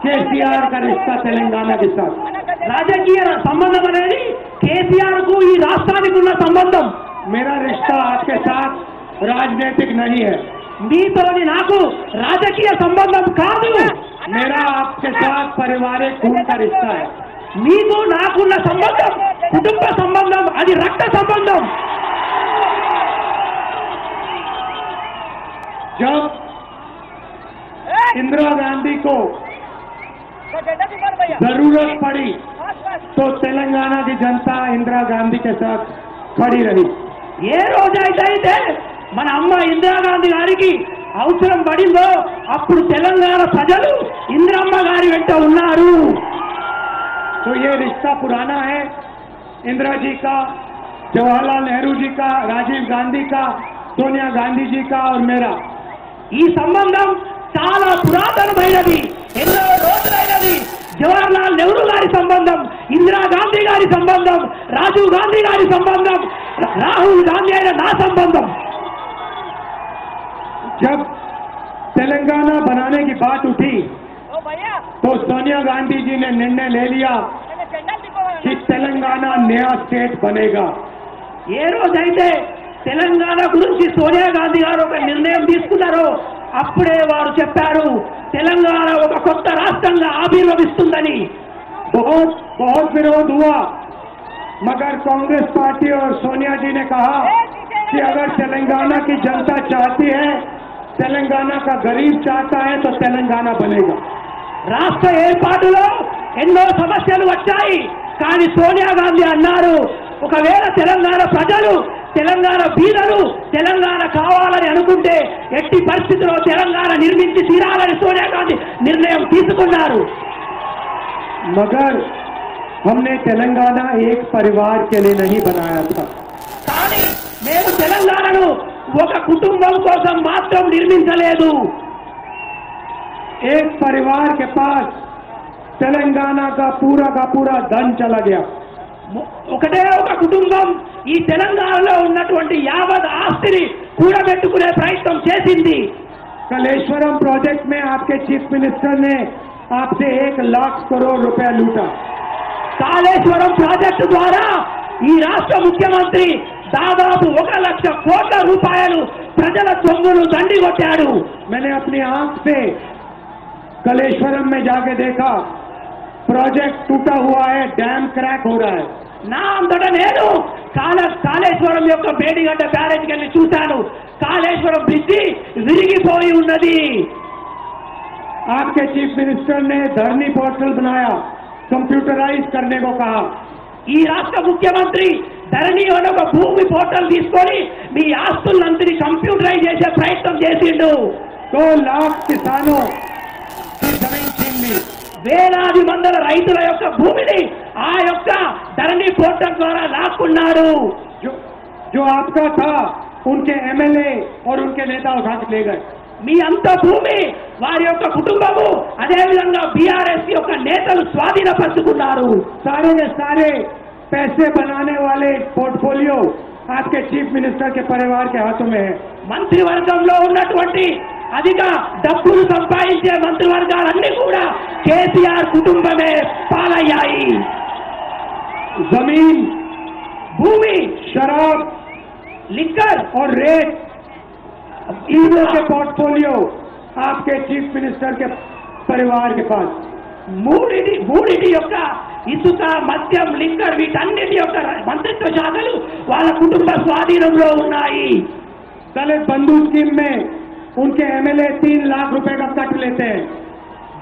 केसीआर का रिश्ता तेलंगाना के साथ। రాజకీయ సంబంధం అనేది కేసీఆర్ కు ఈ రాష్ట్రానికి ఉన్న సంబంధం. मेरा रिश्ता आपके साथ राजनीतिक नहीं है, మీతోని నాకు రాజకీయ సంబంధం కాదు. मेरा आपके साथ पारिवारिक खून का रिश्ता है। మీకు నాకున్న సంబంధం కుటుంబ సంబంధం, అది రక్త సంబంధం. जब इंदिरा गांधी को जरूरत पड़ी तो तेलंगाना की जनता इंदिरा गांधी के साथ खड़ी रही। ఏ రోజైతే మన అమ్మ ఇందిరాగాంధీ గారికి అవసరం పడిందో అప్పుడు తెలంగాణ ప్రజలు ఇందిరమ్మ గారి వెంట ఉన్నారు. तो ये रिश्ता पुराना है, इंदिरा जी का, जवाहरलाल नेहरू जी का, राजीव गांधी का, सोनिया गांधी जी का और मेरा। ఈ సంబంధం చాలా పురాతనమైనది, ఎన్నో రోజులైనది. జవహర్లాల్ నెహ్రూ గారి సంబంధం, ఇందిరాగాంధీ గారి సంబంధం, రాజీవ్ గాంధీ గారి సంబంధం, రాహుల్ గాంధీ అయిన నా సంబంధం. जब तेलंगाना बनाने की बात उठी तो सोनिया गांधी जी ने निर्णय ले लिया कि तेलंगाना नया स्टेट बनेगा। ఏ రోజైతే తెలంగాణ గురించి సోనియా గాంధీ గారు ఒక నిర్ణయం తీసుకున్నారో అప్పుడే వారు చెప్పారు తెలంగాణ ఒక కొత్త రాష్ట్రంగా ఆవిర్భవిస్తుందని. बहुत बहुत विरोध हुआ, मगर कांग्रेस पार्टी और सोनिया जी ने कहा कि अगर तेलंगाना की जनता चाहती है, तेलंगाना का गरीब चाहता है तो तेलंगाना बनेगा। రాష్ట్ర ఏర్పాటులో ఎన్నో సమస్యలు వచ్చాయి, కానీ సోనియా గాంధీ అన్నారు ఒకవేళ తెలంగాణ ప్రజలు, తెలంగాణ బీదలు తెలంగాణ కావాలని అనుకుంటే ఎట్టి పరిస్థితుల్లో తెలంగాణ నిర్మించి తీరాలని సోనియా గాంధీ నిర్ణయం తీసుకున్నారు. मगर हमने तेलंगाना एक परिवार के लिए नहीं बनाया था। కానీ మేము తెలంగాణను ఒక కుటుంబం కోసం మాత్రం నిర్మించలేదు. एक परिवार के पास तेलंगाना का पूरा धन चला गया। ఒకటే ఒక కుటుంబం ఈ తెలంగాణలో ఉన్నటువంటి యావత్ ఆస్తిని కూడబెట్టుకునే ప్రయత్నం చేసింది. कलेश्वरम प्रोजेक्ट में आपके चीफ मिनिस्टर ने आपसे 1 लाख करोड़ रुपया लूटा। కాళేశ్వరం ప్రాజెక్టు ద్వారా ఈ రాష్ట్ర ముఖ్యమంత్రి దాదాపు 1 లక్ష కోట్ల రూపాయలు ప్రజల సొమ్మును దండిగొట్టాడు. मैंने अपनी आंख से कलेश्वरम में जाके देखा, प्रोजेक्ट टूटा हुआ है, डैम क्रैक हो रहा है। నా అంతటా నేను కాళేశ్వరం యొక్క మేడిగడ్డ బ్యారేజ్కి వెళ్ళి చూశాను. కాళేశ్వరం బ్రిడ్జి విరిగిపోయి ఉన్నది. आपके चीफ मिनिस्टर ने धरनी पोर्टल बनाया, कंप्यूटराइज करने को कहा। ఈ రాష్ట్ర ముఖ్యమంత్రి ధరణి అనే ఒక భూమి పోర్టల్ తీసుకొని మీ ఆస్తులందరినీ కంప్యూటరైజ్ చేసే ప్రయత్నం చేసిండు. 2 लाख किसानों की जमीन छीन ली। వేలాది మందల రైతుల యొక్క భూమిని ఆ యొక్క ధరణి పోర్టల్ ద్వారా లాక్కున్నాడు. जो आपका था उनके एमएलए और उनके नेता उठा के ले गए। మీ అంత భూమి వారి యొక్క కుటుంబము అదేవిధంగా బీఆర్ఎస్ యొక్క నేతలు స్వాధీనపరుచుకున్నారు. सारे के सारे पैसे बनाने वाले पोर्टफोलियो आपके चीफ मिनिस्टर के परिवार के हाथों में है। మంత్రివర్గంలో ఉన్నటువంటి అధిక డబ్బులు సంపాదించే మంత్రివర్గాలన్నీ కూడా కేసీఆర్ కుటుంబమే పాలయ్యాయి. जमीन, భూమి, शराब, లిక్కర్ और रेत, तीनों के पोर्टफोलियो आपके चीफ मिनिस्टर के परिवार के पास। మూడిటి యొక్క ఇసుక, మద్యం, లిక్కర్ వీటన్నిటి యొక్క మంత్రిత్వ శాఖలు వాళ్ళ కుటుంబ స్వాధీనంలో ఉన్నాయి. दलित बंधु स्कीम में उनके एमएलए 3 लाख रुपए का कट लेते हैं।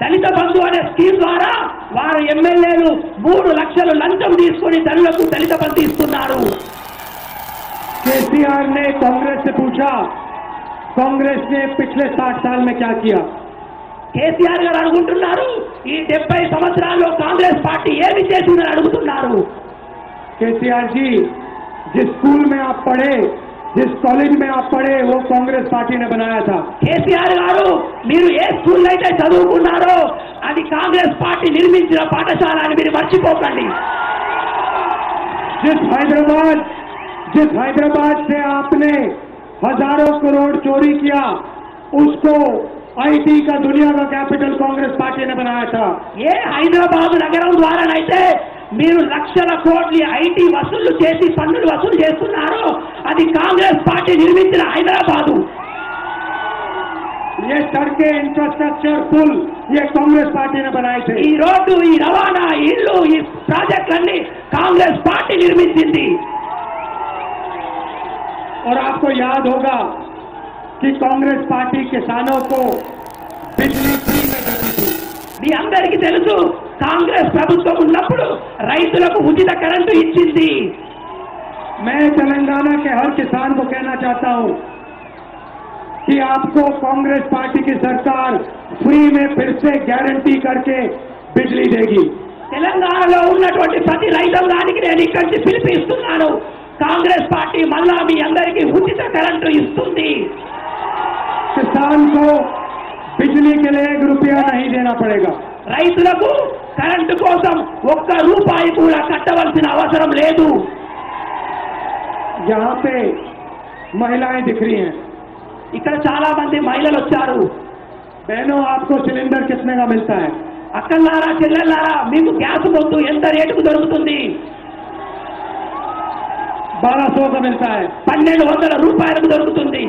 దళిత బంధు అనే స్కీమ్ ద్వారా వారు ఎమ్మెల్యేలు 3 లక్షలు లంచం తీసుకొని దళితులకు దళిత బంధు ఇస్తున్నారు. केसीआर ने कांग्रेस से पूछा, कांग्रेस ने पिछले 60 साल में क्या किया। కేసీఆర్ గారు అనుకుంటున్నారు ఈ 70 సంవత్సరాల్లో కాంగ్రెస్ పార్టీ ఏమి చేసిందని అడుగుతున్నారు. केसीआर जी, जिस स्कूल में आप पढ़े, जिस कॉलेज में आप पढ़े, वो कांग्रेस पार्टी ने बनाया था। కేసీఆర్ గారు మీరు ఏ స్కూల్ అయితే చదువుకున్నారో అది కాంగ్రెస్ పార్టీ నిర్మించిన పాఠశాల అని మీరు మర్చిపోకండి. जिस हैदराबाद से आपने हजारों करोड़ चोरी किया, उसको आईटी का दुनिया का कैपिटल कांग्रेस पार्टी ने बनाया था। ఏ హైదరాబాద్ నగరం ద్వారానైతే మీరు లక్షల కోట్ల ఐటీ వసూళ్లు చేసి పన్నులు వసూలు చేస్తున్నారో అది కాంగ్రెస్ పార్టీ నిర్మించిన హైదరాబాదు. ये सड़कें, इंफ्रास्ट्रक्चर, पुल ये कांग्रेस पार्टी ने बनाए थे। ఈ రోడ్డు, ఈ రవాణా, ఈ ఇల్లు, ఈ ప్రాజెక్టులన్నీ కాంగ్రెస్ పార్టీ నిర్మించింది. और आपको याद होगा कि कांग्रेस पार्टी किसानों को बिजली फ्री में देती थी। మీ అందరికీ తెలుసు కాంగ్రెస్ ప్రభుత్వం ఉన్నప్పుడు రైతులకు ఉచిత కరెంటు ఇచ్చింది. मैं तेलंगाना के हर किसान को कहना चाहता हूं कि आपको कांग्रेस पार्टी की सरकार फ्री में फिर से गारंटी करके बिजली देगी। తెలంగాణలో ఉన్నటువంటి ప్రతి రైతాంగానికి నేను ఇక్కడి నుంచి పిలిపిస్తున్నాను. కాంగ్రెస్ పార్టీ మళ్ళా మీ అందరికీ ఉచిత కరెంటు ఇస్తుంది. किसान को बिजली के लिए 1 रुपया नहीं देना पड़ेगा। రైతులకు కరెంటు కోసం ఒక్క రూపాయి కూడా కట్టవలసిన అవసరం లేదు. यहाँ पे महिलाएं दिख रही हैं। ఇక్కడ చాలా మంది మహిళలు వచ్చారు. बहनों, आपको सिलेंडर कितने का मिलता है? అక్కలారా, చెల్లెల్లారా, మీకు గ్యాస్ మొత్తం ఎంత రేటుకు దొరుకుతుంది? 1200 का मिलता है। 1200 రూపాయలకు దొరుకుతుంది.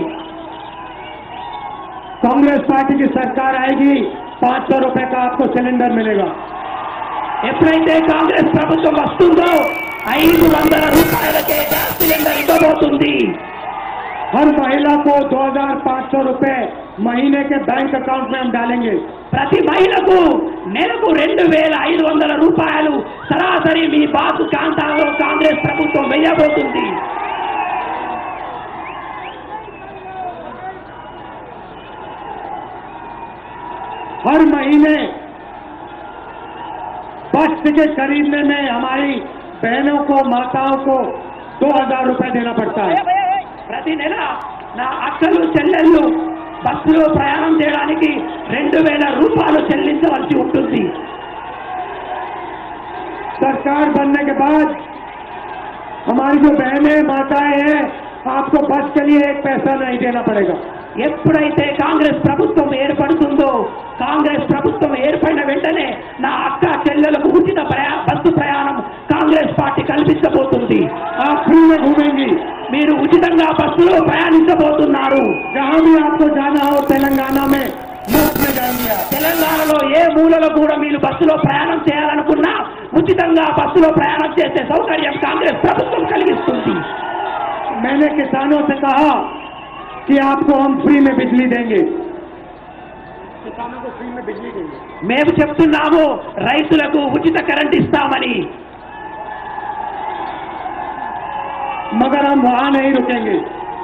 कांग्रेस पार्टी की सरकार आएगी, 500 रुपए का आपको सिलेंडर मिलेगा। ఎప్పుడైతే కాంగ్రెస్ ప్రభుత్వం వస్తుందో 500 రూపాయలకే గ్యాస్ సిలిండర్ ఇవ్వబోతుంది. हर महिला को 2500 रुपए महीने के बैंक अकाउंट में हम डालेंगे। ప్రతి మహిళకు నెలకు 2500 రూపాయలు సరాసరి మీ బాసు ఖాతాలో కాంగ్రెస్ ప్రభుత్వం వేయబోతుంది. हर महीने बस टिकट खरीदने में हमारी बहनों को, माताओं को 2000 रुपए देना पड़ता है। ప్రతి నెల నా అక్కలు, చెల్లెళ్ళు బస్సులో ప్రయాణం చేయడానికి 2000 రూపాయలు చెల్లించవలసి ఉంటుంది. सरकार बनने के बाद हमारी जो बहनें, माताएं हैं, आपको बस के लिए 1 पैसा नहीं देना पड़ेगा। ఎప్పుడైతే కాంగ్రెస్ ప్రభుత్వం ఏర్పడుతుందో, కాంగ్రెస్ ప్రభుత్వం ఏర్పడిన వెంటనే నా అక్క చెల్లెలకు ఉచిత బస్సు ప్రయాణం కాంగ్రెస్ పార్టీ కల్పించబోతుంది. आप फ्री में घूमेंगी। మీరు ఉచితంగా బస్సులో ప్రయాణించబోతున్నారు. जहां भी आपको जाना हो तेलंगाना में मुफ्त में जाएंगे आप। తెలంగాణలో ఏ మూలలో కూడా మీరు బస్సులో ప్రయాణం చేయాలనుకున్నా ఉచితంగా బస్సులో ప్రయాణం చేసే సౌకర్యం కాంగ్రెస్ ప్రభుత్వం కలిగిస్తుంది. मैंने किसानों से कहा कि आपको हम फ्री में बिजली देंगे। किसानों को फ्री में बिजली देंगे। మేము చెప్తున్నాము రైతులకు ఉచిత కరెంట్ ఇస్తామని. मगर हम वहां नहीं रुकेंगे।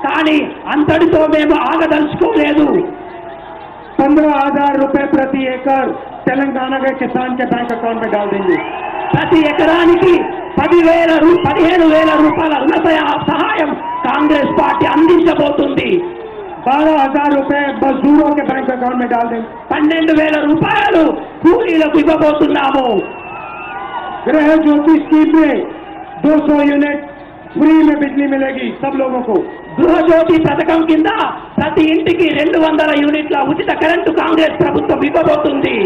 కానీ అంతటితో మేము ఆగదలుచుకోలేదు. 15,000 रुपए प्रति एकड़ तेलंगाना के किसान के बैंक अकाउंट में डाल देंगे। ప్రతి ఎకరానికి 15,000 రూపాయల రుణ సహాయం కాంగ్రెస్ పార్టీ అందించబోతుంది. 12,000 रुपए मजदूरों के बैंक अकाउंट में डाल देंगे। 12,000 రూపాయలు కూలీలకు ఇవ్వబోతున్నాము. गृह ज्योति स्कीम में 200 यूनिट फ्री में बिजली मिलेगी सब लोगों को। గృహజ్యోతి పథకం కింద ప్రతి ఇంటికి 200 యూనిట్ల ఉచిత కరెంటు కాంగ్రెస్ ప్రభుత్వం ఇవ్వబోతుంది.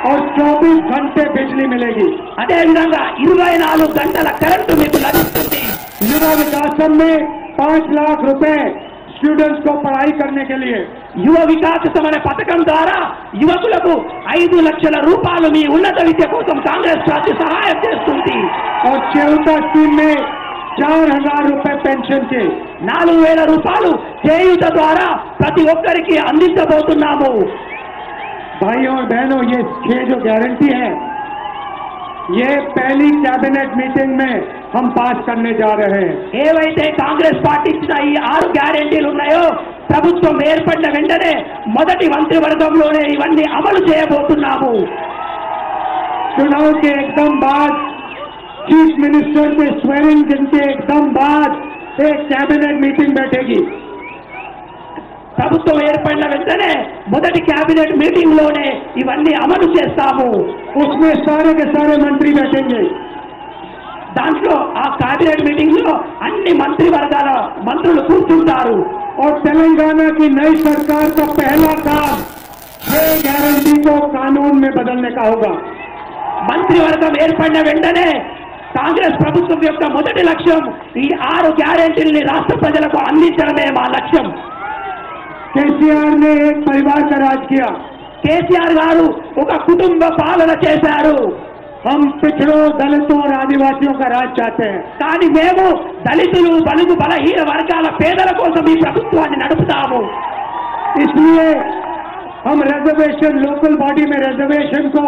और 24 घंटे बिजली मिलेगी। అదేవిధంగా 24 గంటల కరెంటు మీకు లభిస్తుంది. युवा विकासम में 5 लाख रुपए स्टूडेंट्स को पढ़ाई करने के लिए। యువ వికాసం అనే పథకం ద్వారా యువకులకు 5 లక్షల రూపాయలు మీ ఉన్నత విద్య కోసం కాంగ్రెస్ పార్టీ సహాయం చేస్తుంది. और चेउता स्कीम में 4,000 रुपए पेंशन के। 4,000 రూపాయలు చేయూత ద్వారా ప్రతి ఒక్కరికి అందించబోతున్నాము. भाइयों और बहनों, ये 6 जो गारंटी है ये पहली कैबिनेट मीटिंग में हम पास करने जा रहे हैं। ఏవైతే కాంగ్రెస్ పార్టీ ఇచ్చిన ఈ 6 గ్యారెంటీలు ఉన్నాయో ప్రభుత్వం ఏర్పడిన వెంటనే మొదటి మంత్రివర్గంలోనే ఇవన్నీ అమలు చేయబోతున్నాము. चुनाव के एकदम बाद, चीफ मिनिस्टर के स्वेरिंग इन के एकदम बाद एक कैबिनेट मीटिंग बैठेगी। ప్రభుత్వం ఏర్పడిన వెంటనే మొదటి కేబినెట్ మీటింగ్ లోనే ఇవన్నీ అమలు చేస్తాము. उसमें सारे के सारे मंत्री बैठेंगे। దాంట్లో ఆ కేబినెట్ మీటింగ్ లో అన్ని మంత్రివర్గాల మంత్రులు కూర్చుంటారు. और तेलंगाना की नई सरकार का पहला काम ये गारंटी को कानून में बदलने का होगा। మంత్రివర్గం ఏర్పడిన వెంటనే కాంగ్రెస్ ప్రభుత్వం యొక్క మొదటి లక్ష్యం ఈ 6 గ్యారెంటీల్ని రాష్ట్ర ప్రజలకు అందించడమే మా లక్ష్యం. केसीआर ने एक परिवार का राज किया। కేసీఆర్ గారు ఒక కుటుంబ పాలన చేశారు. हम पिछड़ों, दलितों और आदिवासियों का राज चाहते हैं। కానీ మేము దళితులు, బలుగు, బలహీన వర్గాల పేదల కోసం ఈ ప్రభుత్వాన్ని నడుపుతాము. इसलिए हम रिजर्वेशन, लोकल बॉडी में रिजर्वेशन को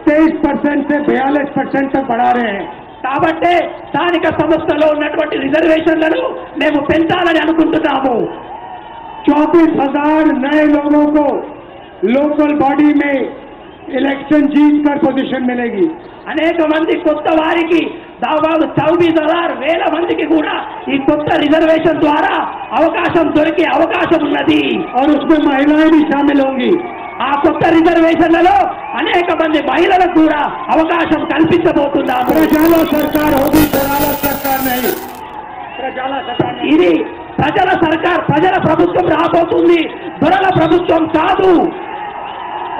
23% से 42% तक बढ़ा रहे हैं। కాబట్టి స్థానిక సంస్థలో ఉన్నటువంటి రిజర్వేషన్లను మేము పెంచాలని అనుకుంటున్నాము. 34,000 नए लोगों को लोकल बॉडी में इलेक्शन जीतकर पोजीशन मिलेगी। అనేక మంది కొత్త వారికి దాదాపు 24,000 వేల మందికి కూడా ఈ కొత్త రిజర్వేషన్ ద్వారా అవకాశం దొరికే అవకాశం ఉన్నది. और उसमें महिलाएं भी शामिल होंगी। ఆ కొత్త రిజర్వేషన్లలో అనేక మంది మహిళలకు కూడా అవకాశం కల్పించబోతున్నాము. प्रजाला सरकार होगी, चौराला सरकार नहीं। प्रजाला सरकार नहीं। ఇది ప్రజల సర్కార్, ప్రజల ప్రభుత్వం రాబోతుంది, దొరల ప్రభుత్వం కాదు.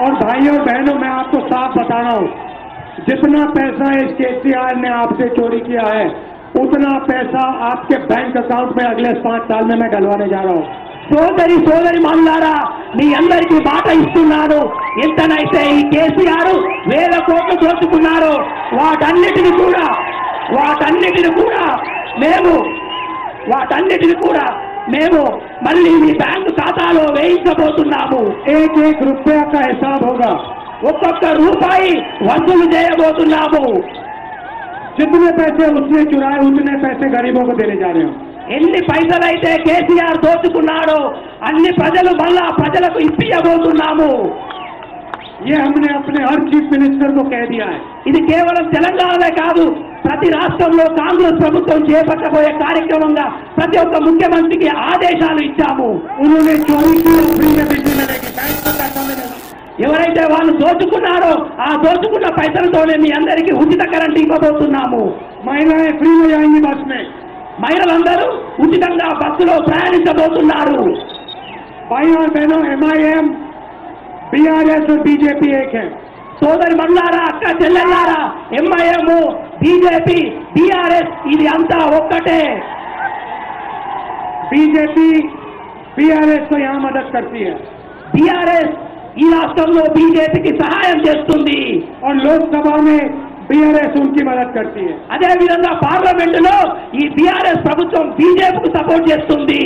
और भाइयों बहनों, मैं आपको साफ बता रहा हूं, जितना पैसा इस केसीआर ने आपसे चोरी किया है, उतना पैसा आपके बैंक अकाउंट में अगले 5 साल में मैं डलवाने जा रहा हूं। సోదరి మల్లారా, మీ అందరికీ మాట ఇస్తున్నాను, ఎంతనైతే ఈ కేసీఆర్ 1000 కోట్లు దోచుకున్నారో వాటన్నిటిని కూడా మేము మళ్ళీ మీ బ్యాంకు ఖాతాలో వేయించబోతున్నాము. एक एक रुपया का हिसाब होगा। ఒక్కొక్క రూపాయి వసూలు చేయబోతున్నాము. जितने पैसे उसने चुराए, उतने पैसे गरीबों को देने जा रहे हो। ఎన్ని పైసలైతే కేసీఆర్ దోచుకున్నాడో అన్ని ప్రజలకు ఇప్పించబోతున్నాము. ये हमने अपने हर चीफ मिनिस्टर को कह दिया है। ఇది కేవలం తెలంగాణలో కాదు, ప్రతి రాష్ట్రంలో కాంగ్రెస్ ప్రభుత్వం చేపట్టబోయే కార్యక్రమంగా ప్రతి ఒక్క ముఖ్యమంత్రికి ఆదేశాలు ఇచ్చాము. उन्होंने चोरी की, फ्री में बिजली मिलेगी, बैंक को पैसा मिलेगा। ఎవరైతే వాళ్ళు దోచుకున్నారో ఆ దోచుకున్న పైసలతోనే మీ అందరికీ ఉచిత కరెంట్ ఇవ్వబోతున్నాము. महिलाएं फ्री में जाएंगी बस में। మహిళలందరూ ఉచితంగా బస్సులో ప్రయాణించబోతున్నారు. भाई और बहनों, MIM, BRS और बीजेपी एक है। సోదరి మల్లారా, అక్క చెల్లెల్లారా, ఎంఐఎం, బీజేపీ, బీఆర్ఎస్ ఇది అంతా ఒక్కటే. बीजेपी BRS को यहाँ मदद करती है బీఆర్ఎస్ ఈ రాష్ట్రంలో బీజేపీకి సహాయం చేస్తుంది. और लोकसभा में BRS उनकी मदद करती है। అదే విధంగా పార్లమెంటులో ఈ బీఆర్ఎస్ ప్రభుత్వం బీజేపీకి సపోర్ట్ చేస్తుంది.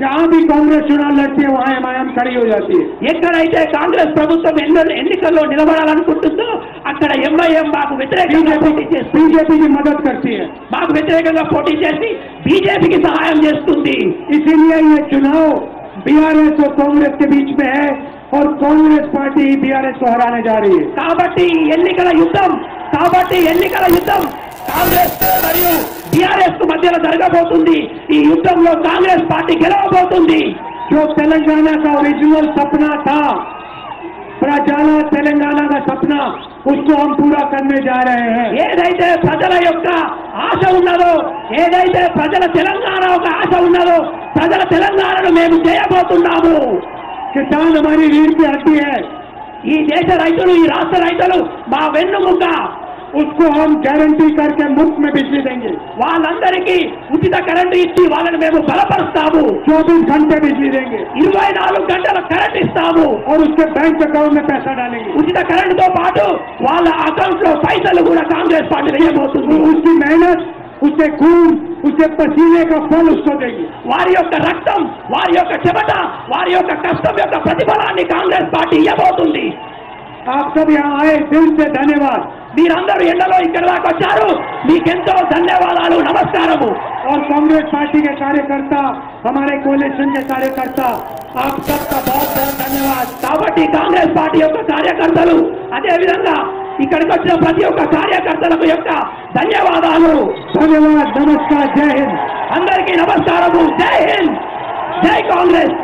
जहाँ भी कांग्रेस चुनाव लड़ती है वहाँ MIM खड़ी हो जाती है। ఎక్కడైతే కాంగ్రెస్ ప్రభుత్వం ఎన్నికల్లో నిలబడాలనుకుంటుందో అక్కడ ఎంఐఎం మాకు వ్యతిరేకంగా పోటీ చేస్తుంది, बीजेपी की मदद करती है। మాకు వ్యతిరేకంగా పోటీ చేసి బీజేపీకి సహాయం చేస్తుంది. इसीलिए ये चुनाव BRS और कांग्रेस के बीच में है और कांग्रेस पार्टी BRS को हराने जा रही है। కాబట్టి ఎన్నికల యుద్ధం కాంగ్రెస్ మరియు బీఆర్ఎస్ కు మధ్యలో జరగబోతుంది. ఈ యుద్ధంలో కాంగ్రెస్ పార్టీ గెలవబోతుంది. जो तेलंगाना का ओरिजिनल सपना था, प्रजाला तेलंगाना का सपना, उसको हम पूरा करने जा रहे हैं। ఏదైతే ప్రజల యొక్క ఆశ ఉన్నదో, ఏదైతే ప్రజల తెలంగాణ ఒక ఆశ ఉన్నదో, ప్రజల తెలంగాణను మేము చేయబోతున్నాము. किसान हमारी रीढ़ की हड्डी है। ఈ దేశ రైతులు, ఈ రాష్ట్ర రైతులు మా వెన్నుముక్క. उसको हम गारंटी करके मुफ्त में बिजली देंगे। వాళ్ళందరికీ ఉచిత కరెంటు ఇచ్చి వాళ్ళని మేము బలపరుస్తాము. 24 घंटे बिजली देंगे 24 గంటల కరెంట్ ఇస్తాము. और उसके बैंक अकाउंट में पैसा डालेंगे। ఉచిత కరెంటుతో పాటు వాళ్ళ అకౌంట్ లో పైసలు కూడా కాంగ్రెస్ పార్టీ వేయబోతుంది. उसकी मेहनत, उससे खून, उससे पसीने का फल उसको देगी। వారి యొక్క రక్తం, వారి యొక్క చెమట, వారి యొక్క కష్టం యొక్క ప్రతిఫలాన్ని కాంగ్రెస్ పార్టీ ఇవ్వబోతుంది. आप सब यहाँ आए, दिल से धन्यवाद। మీరందరూ ఎండలో ఇక్కడ దాకా వచ్చారు, మీకెంతో ధన్యవాదాలు, నమస్కారము. और कांग्रेस पार्टी के कार्यकर्ता, हमारे कोalition के कार्यकर्ता, आप सबका बहुत बहुत धन्यवाद। కాబట్టి కాంగ్రెస్ పార్టీ యొక్క కార్యకర్తలు, అదే విధంగా ఇక్కడికి వచ్చిన ప్రతి ఒక్క కార్యకర్తలకు యొక్క ధన్యవాదాలు. धन्यवाद, नमस्कार, जय हिंद। అందరికీ నమస్కారము. జై హింద్, జై కాంగ్రెస్.